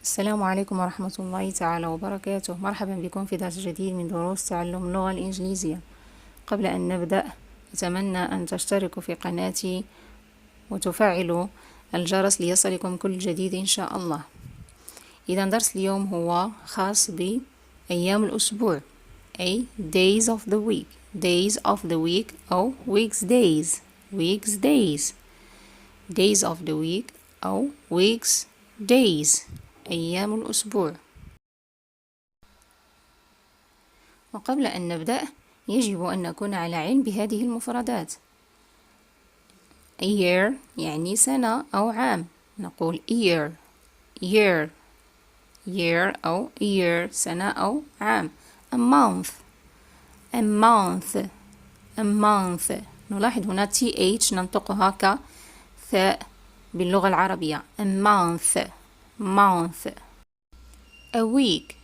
السلام عليكم ورحمة الله تعالى وبركاته. مرحبا بكم في درس جديد من دروس تعلم اللغة الإنجليزية. قبل أن نبدأ أتمنى أن تشتركوا في قناتي وتفعلوا الجرس ليصلكم كل جديد إن شاء الله. إذا درس اليوم هو خاص بأيام الأسبوع، أي days of the week. days of the week أو weeks days. days of the week أو weeks days. أيام الأسبوع. وقبل أن نبدأ يجب أن نكون على علم بهذه المفردات. A year يعني سنة أو عام، نقول year أو year سنة أو عام. A month نلاحظ هنا th ننطقها كثاء باللغة العربية. A month. A week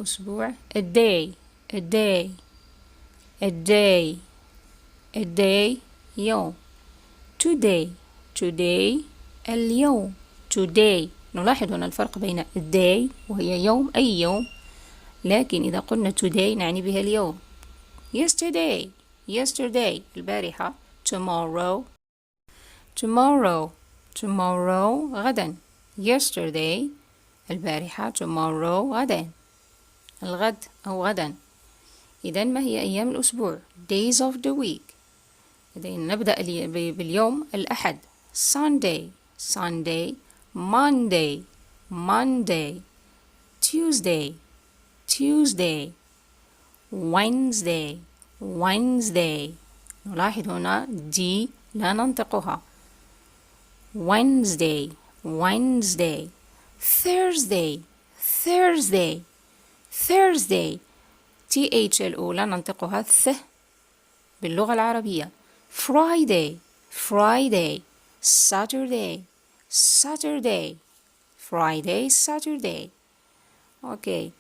أسبوع. A day يوم. Today اليوم. Today نلاحظ هنا الفرق بين day وهي يوم أي يوم، لكن إذا قلنا today نعني بها اليوم. yesterday البارحة. tomorrow غدا. yesterday البارحة. tomorrow غدا، الغد أو غدا. إذن ما هي أيام الأسبوع؟ days of the week. إذن نبدأ باليوم الأحد. Sunday Monday Tuesday Wednesday نلاحظ هنا دي لا ننطقها. Wednesday Thursday th الأولى ننطقها ث باللغة العربية. Friday Saturday. أوكي.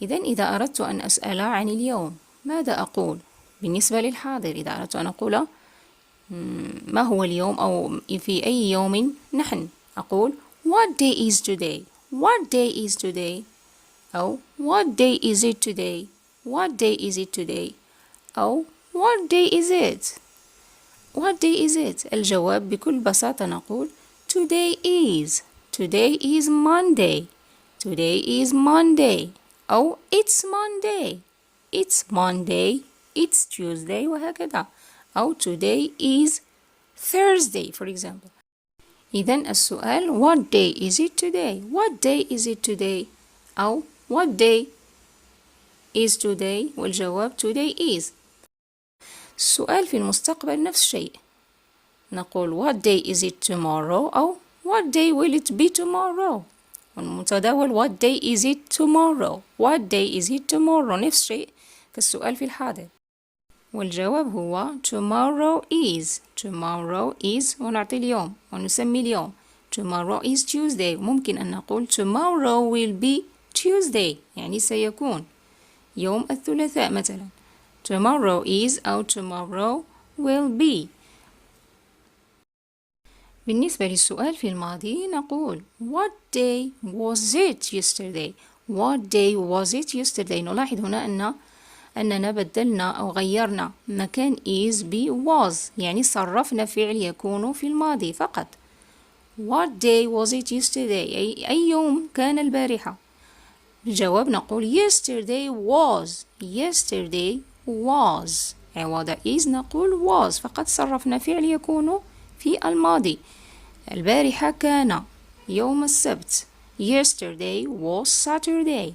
إذا أردت أن أسأل عن اليوم ماذا أقول؟ بالنسبة للحاضر إذا أردت أن أقول ما هو اليوم أو في أي يوم نحن، أقول what day is today أو what day is it today أو what day is it. الجواب بكل بساطة نقول today is Monday أو it's Monday it's Tuesday وهكذا، أو today is Thursday for example. إذن السؤال what day is it today أو what day is today، والجواب today is. السؤال في المستقبل نفس الشيء، نقول what day is it tomorrow أو what day will it be tomorrow. والمتداول what day is it tomorrow نفس الشيء كالسؤال في الحاضر، والجواب هو tomorrow is ونعطي اليوم ونسمي اليوم. tomorrow is Tuesday. ممكن أن نقول tomorrow will be Tuesday يعني سيكون يوم الثلاثاء مثلا. tomorrow is أو tomorrow will be. بالنسبة للسؤال في الماضي نقول what day was it yesterday. نلاحظ هنا أننا بدلنا أو غيرنا مكان is ب was، يعني صرفنا فعل يكون في الماضي فقط. what day was it yesterday أي يوم كان البارحة. الجواب نقول yesterday was عوض is نقول was، فقط صرفنا فعل يكون في الماضي. البارحة كان يوم السبت. yesterday was Saturday.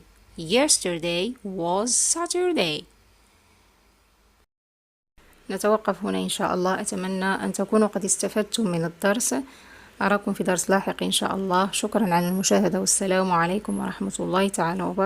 نتوقف هنا إن شاء الله. أتمنى أن تكونوا قد استفدتم من الدرس. أراكم في درس لاحق إن شاء الله. شكرا على المشاهدة، والسلام عليكم ورحمة الله تعالى وبركاته.